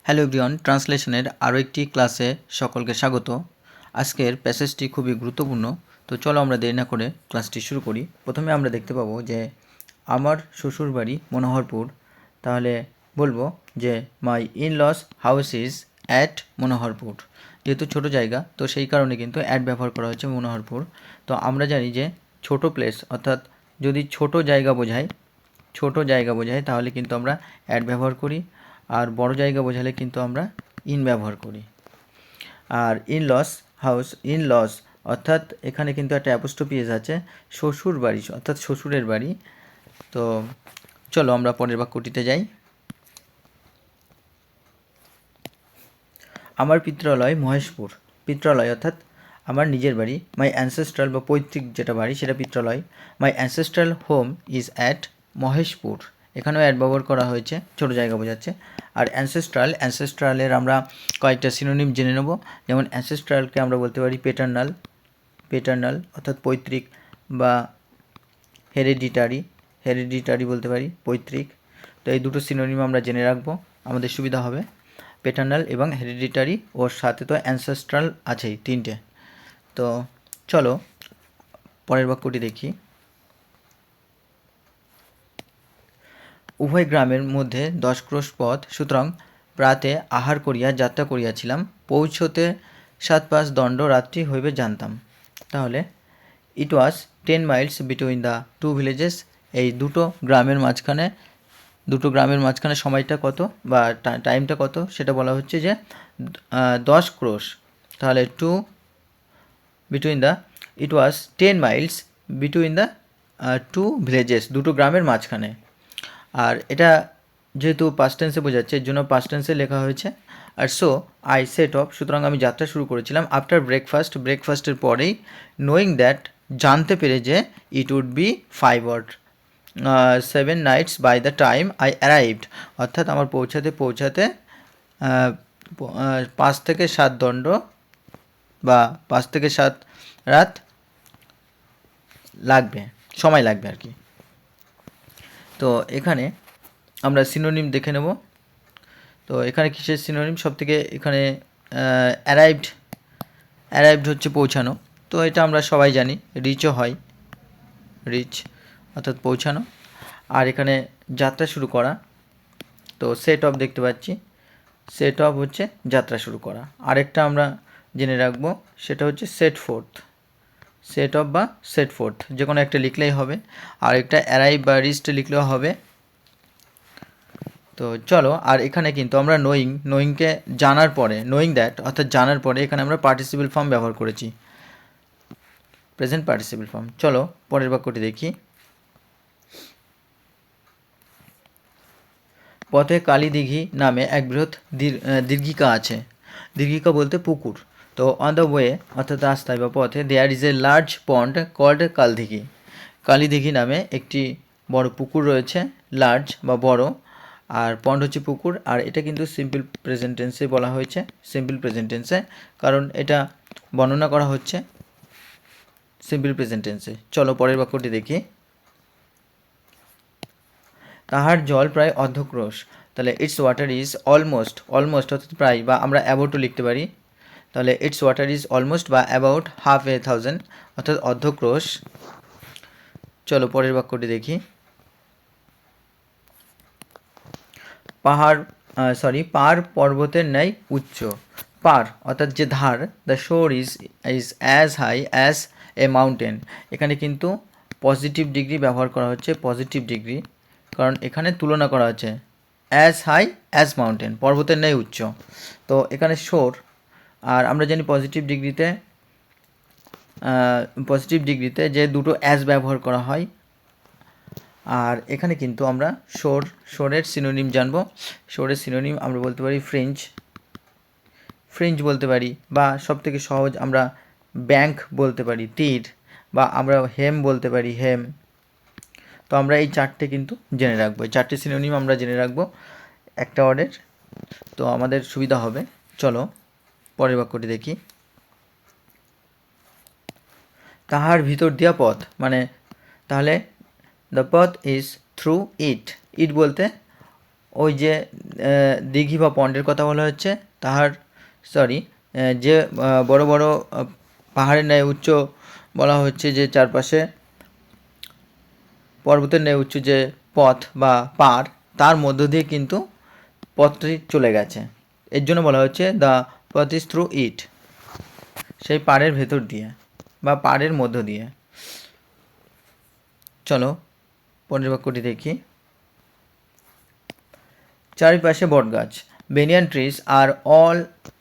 Hello everyone, ট্রান্সলেশনের আরও একটি ক্লাসে সকলকে স্বাগত। আজকের প্যাসেজটি খুবই গুরুত্বপূর্ণ। তো চলো আমরা দেরি না করে ক্লাসটি শুরু করি। প্রথমে আমরা দেখতে পাবো যে আমার শ্বশুর বাড়ি মনোহরপুর। তাহলে বলবো যে my in-laws house is at Manoharpur. যেহেতু ছোটো জায়গা, তো সেই কারণে কিন্তু অ্যাট ব্যবহার করা হচ্ছে মনোহরপুর। তো আমরা জানি যে ছোটো প্লেস অর্থাৎ যদি ছোটো জায়গা বোঝায় তাহলে কিন্তু আমরা অ্যাট ব্যবহার করি, আর বড় জায়গা বোঝালে কিন্তু আমরা ইন ব্যবহার করি। আর ইন লস অর্থাৎ এখানে কিন্তু একটা অ্যাপোস্ট্রফি এস আছে, শ্বশুর বাড়ি অর্থাৎ শ্বশুরের বাড়ি। তো চলো আমরা পরের বাক্যটিতে যাই। আমার পিত্রালয় মহেশপুর। পিত্রালয় অর্থাৎ আমার নিজের বাড়ি। মাই অ্যানসেস্ট্রাল বা পৈতৃক যেটা বাড়ি সেটা পিত্রালয়। My ancestral home is at Maheshpur. এখানেও অ্যাড ব্যবহার করা হয়েছে, ছোটো জায়গা বোঝাচ্ছে। আর অ্যানসেস্ট্রালের আমরা কয়েকটা সিনোনিম জেনে নেব। যেমন অ্যানসেস্ট্রালকে আমরা বলতে পারি পেটার্নাল অর্থাৎ পৈতৃক, বা হেরিডিটারি বলতে পারি পৈতৃক। তো এই দুটো সিনোনিম আমরা জেনে রাখবো, আমাদের সুবিধা হবে। পেটার্নাল এবং হেরিডিটারি, ওর সাথে তো অ্যানসেস্ট্রাল আছেই, তিনটে। তো চলো পরের বাক্যটি দেখি। উভয় গ্রামের মধ্যে 10 ক্রোশ পথ, সুতরাং প্রাতে আহার করিয়া যাত্রা করিয়াছিলাম, পৌঁছতে 7-5 দণ্ড রাত্রি হইবে জানতাম। তাহলে it was 10 miles between the two villages. এই দুটো গ্রামের মাঝখানে সময়টা কত বা টাইমটা কত সেটা বলা হচ্ছে যে 10 ক্রোশ। তাহলে it was 10 miles between the two villages, দুটো গ্রামের মাঝখানে। আর এটা যেহেতু পাস্ট টেন্সে বোঝাচ্ছে, এর জন্য পাস্ট টেন্সে লেখা হয়েছে। আর আই সেট অফ, সুতরাং আমি যাত্রা শুরু করেছিলাম। আফটার ব্রেকফাস্টের পরেই, নোয়িং দ্যাট, জানতে পেরে যে, it would be 5 or 7 nights by the time I arrived, অর্থাৎ আমার পৌঁছাতে 5 থেকে 7 দণ্ড বা 5 থেকে 7 রাত সময় লাগবে আর কি। তো এখানে আমরা সিনোনিম দেখে নেব। তো এখানে কিসের সিনোনিম? সবথেকে এখানে অ্যারাইভড হচ্ছে পৌঁছানো। তো এটা আমরা সবাই জানি। রিচও হয়, রিচ অর্থাৎ পৌঁছানো। আর এখানে যাত্রা শুরু করা, তো সেট অফ দেখতে পাচ্ছি, সেট অফ হচ্ছে যাত্রা শুরু করা। আরেকটা আমরা জেনে রাখবো, সেটা হচ্ছে সেট ফোর্থ, যে কোনো একটা লিখলেই হবে। আর একটা অ্যারাইভ বা রিস্ট লিখলেও হবে। তো চলো, আর এখানে কিন্তু আমরা নোয়িংকে জানার পরে, নোয়িং দ্যাট অর্থাৎ জানার পরে এখানে আমরা পার্টিসিপল ফর্ম ব্যবহার করেছি, প্রেজেন্ট পার্টিসিপল ফর্ম। চলো পরের বাক্যটি দেখি। পথে কালীদিঘি নামে এক বৃহৎ দীর্ঘিকা আছে। দীর্ঘিকা বলতে পুকুর। তো অন দ্য ওয়ে অর্থাৎ রাস্তায় বা পথে, there is a large pond called Kaldighi. Kalidighi নামে একটি বড় পুকুর রয়েছে, লার্জ বা বড়, আর পন্ড হচ্ছে পুকুর। আর এটা কিন্তু সিম্পল প্রেজেন্ট টেন্সে বলা হয়েছে, সিম্পল প্রেজেন্ট টেন্সে, কারণ এটা বর্ণনা করা হচ্ছে সিম্পল প্রেজেন্ট টেন্সে। চলো পরের বাক্যটি দেখি। তাহার জল প্রায় অর্ধক্রোশ। তাহলে ইটস ওয়াটার ইজ অলমোস্ট অর্থাৎ প্রায়, বা আমরা অ্যাবাউটও লিখতে পারি। তাহলে ইটস ওয়াটার ইজ অলমোস্ট বা অ্যাবাউট 50,000 অর্থাৎ অর্ধক্রোশ। চলো পরের বাক্যটি দেখি। পার পর্বতের ন্যায় উচ্চ। পার অর্থাৎ যে ধার, the shore is as high as a mountain. এখানে কিন্তু পজিটিভ ডিগ্রি ব্যবহার করা হচ্ছে, পজিটিভ ডিগ্রি, কারণ এখানে তুলনা করা হচ্ছে অ্যাজ হাই অ্যাজ মাউন্টেন, পর্বতের ন্যায় উচ্চ। তো এখানে শোর, আর আমরা জানি পজিটিভ ডিগ্রিতে যে দুটো অ্যাজ ব্যবহার করা হয়। আর এখানে কিন্তু আমরা শোরের সিনোনিম জানবো। শোরের সিনোনিম আমরা বলতে পারি ফ্রিঞ্জ বলতে পারি, বা সবথেকে সহজ আমরা ব্যাংক বলতে পারি, তীর, বা আমরা হেম বলতে পারি, হেম। তো আমরা এই চারটে কিন্তু জেনে রাখবো, এই চারটে সিনোনিম আমরা জেনে রাখবো একটা ওয়ার্ডের, তো আমাদের সুবিধা হবে। চলো পরের বাক্যটি দেখি। তাহার ভিতর দিয়া পথ, মানে তাহলে দ্য পথ ইজ থ্রু ইট। ইট বলতে ওই যে দিঘি বা পন্ডের কথা বলা হচ্ছে, তাহার যে বড় বড় পাহাড়ের ন্যায় উচ্চ বলা হচ্ছে যে চারপাশে পর্বতের ন্যায় উচ্চ যে পথ বা পাড়, তার মধ্য দিয়ে কিন্তু পথটি চলে গেছে। এর জন্য বলা হচ্ছে দ্য পথ ইজ থ্রু ইট, সেই পাড়ের ভেতর দিয়ে বা পাড়ের মধ্য দিয়ে। চলো পরের বাক্যটি দেখি। চারিপাশে বটগাছ, banyan trees are all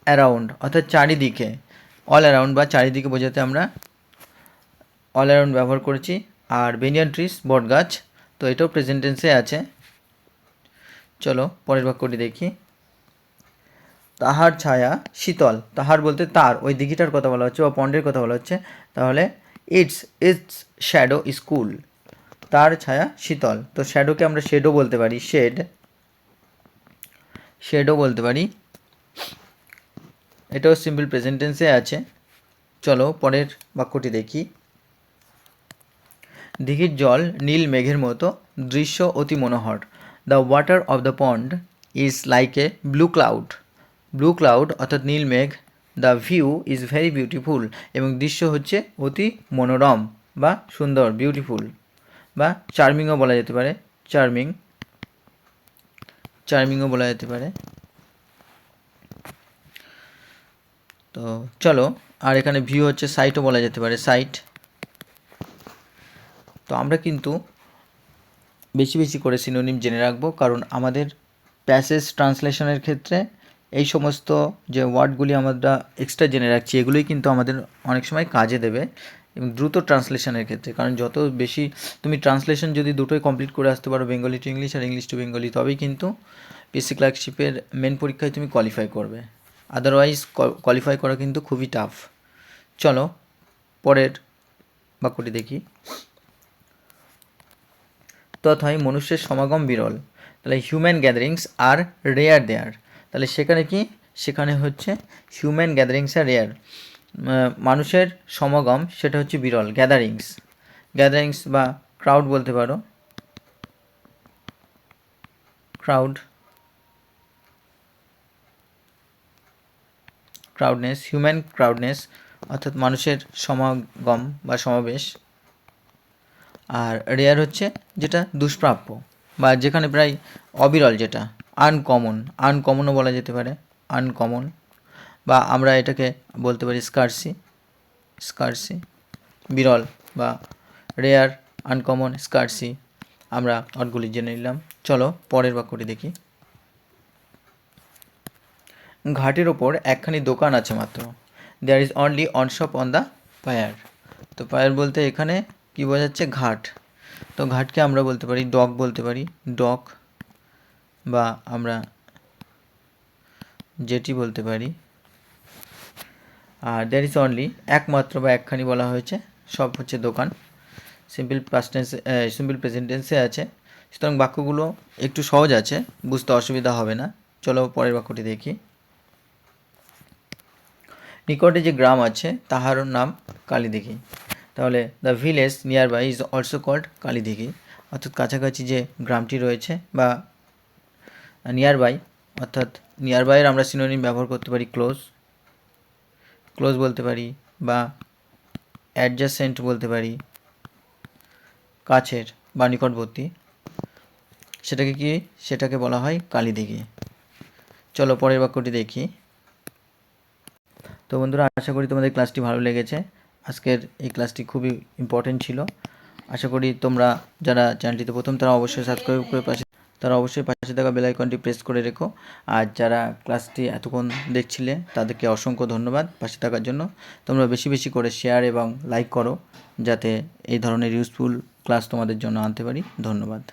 around, অর্থাৎ চারিদিকে, অল অ্যারাউন্ড বা চারিদিকে বোঝাতে আমরা অল অ্যারাউন্ড ব্যবহার করেছি। আর বেনিয়ান ট্রিজ বটগাছ, তো এটাও প্রেজেন্ট টেন্সে আছে। চলো পরের বাক্যটি দেখি। তাহার ছায়া শীতল, তাহার বলতে তার, ওই দিঘিটার কথা বলা হচ্ছে বা পন্ডের কথা বলা হচ্ছে, তাহলে ইটস শ্যাডো ইজ কুল, তার ছায়া শীতল। তো শ্যাডোকে আমরা শেডও বলতে পারি, শেডও বলতে পারি, এটাও সিম্পল প্রেজেন্ট টেন্সে আছে। চলো পরের বাক্যটি দেখি। দিঘির জল নীল মেঘের মতো, দৃশ্য অতি মনোহর। The water of the pond is like a blue cloud অর্থাৎ নীল মেঘ। The view is very beautiful, এবং দৃশ্য হচ্ছে অতি মনোরম বা সুন্দর, বিউটিফুল বা চার্মিংও বলা যেতে পারে, চার্মিংও বলা যেতে পারে। তো চলো, আর এখানে ভিউ হচ্ছে সাইটও বলা যেতে পারে, সাইট। তো আমরা কিন্তু বেশি বেশি করে সিনোনিম জেনে রাখবো, কারণ আমাদের প্যাসেজ ট্রান্সলেশনের ক্ষেত্রে এই সমস্ত যে ওয়ার্ডগুলি আমরা এক্সট্রা জেনে রাখছি, এগুলোই কিন্তু আমাদের অনেক সময় কাজে দেবে এবং দ্রুত ট্রান্সলেশনের ক্ষেত্রে। কারণ যত বেশি তুমি ট্রান্সলেশন যদি দুটোই কমপ্লিট করে আসতে পারো, বেঙ্গলি টু ইংলিশ আর ইংলিশ টু বেঙ্গলি, তবেই কিন্তু পিএসসি ক্লার্কশিপের মেন পরীক্ষায় তুমি কোয়ালিফাই করবে। আদারওয়াইজ কোয়ালিফাই করা কিন্তু খুবই টাফ। চলো পরের বাক্যটি দেখি। তথায় মনুষ্যের সমাগম বিরল, তাহলে হিউম্যান গ্যাদারিংস আর রেয়ার দেয়ার, তাহলে সেখানে কি, সেখানে হচ্ছে হিউম্যান গ্যাদারিংস আর রেয়ার, মানুষের সমাগম সেটা হচ্ছে বিরল। গ্যাদারিংস বা ক্রাউড বলতে পারো, ক্রাউডনেস, হিউম্যান ক্রাউডনেস অর্থাৎ মানুষের সমাগম বা সমাবেশ। আর রেয়ার হচ্ছে যেটা দুষ্প্রাপ্য বা যেখানে প্রায় অবিরল, যেটা আনকমনও বলা যেতে পারে, আনকমন, বা আমরা এটাকে বলতে পারি স্কার্সি, বিরল বা রেয়ার, আনকমন, স্কার্সি, আমরা অর্থগুলি জেনে নিলাম। চলো পরের বাক্যটি দেখি। ঘাটের ওপর একখানি দোকান আছে মাত্র, there is only one shop on the pier. তো পায়ার বলতে এখানে কি বোঝাচ্ছে, ঘাট। তো ঘাটকে আমরা বলতে পারি ডক বলতে পারি, ডক, বা আমরা জেটি বলতে পারি। আর দেয়ার ইজ অনলি একমাত্র বা একখানি বলা হয়েছে, সব হচ্ছে দোকান, সিম্পল প্রেজেন্ট টেন্সে আছে। সুতরাং বাক্যগুলো একটু সহজ আছে, বুঝতে অসুবিধা হবে না। চলো পরের বাক্যটি দেখি। নিকটে যে গ্রাম আছে তাহার নাম কালীদিঘি, তাহলে the village near by is also called Kalidighi, অর্থাৎ কাছাকাছি যে গ্রামটি রয়েছে বা নিয়ার বাই, অর্থাৎ নিয়ার বাইয়ের আমরা সিনোনিম ব্যবহার করতে পারি ক্লোজ বলতে পারি, বা অ্যাডজাসেন্ট বলতে পারি, কাছের বা নিকটবর্তী, সেটাকে বলা হয় কালীদিঘি। চলো পরের বাক্যটি দেখি। তো বন্ধুরা, আশা করি তোমাদের ক্লাসটি ভালো লেগেছে। আজকের এই ক্লাসটি খুবই ইম্পর্টেন্ট ছিল। আশা করি তোমরা যারা চ্যানেলটিতে প্রথম, তারা অবশ্যই সাবস্ক্রাইব করে পাশে থাকা বেল আইকনটি প্রেস করে রেখো। আর যারা ক্লাসটি এতক্ষণ দেখছিলে তাদেরকে অসংখ্য ধন্যবাদ পাশে থাকার জন্য। তোমরা বেশি বেশি করে শেয়ার এবং লাইক করো, যাতে এই ধরনের ইউজফুল ক্লাস তোমাদের জন্য আনতে পারি। ধন্যবাদ।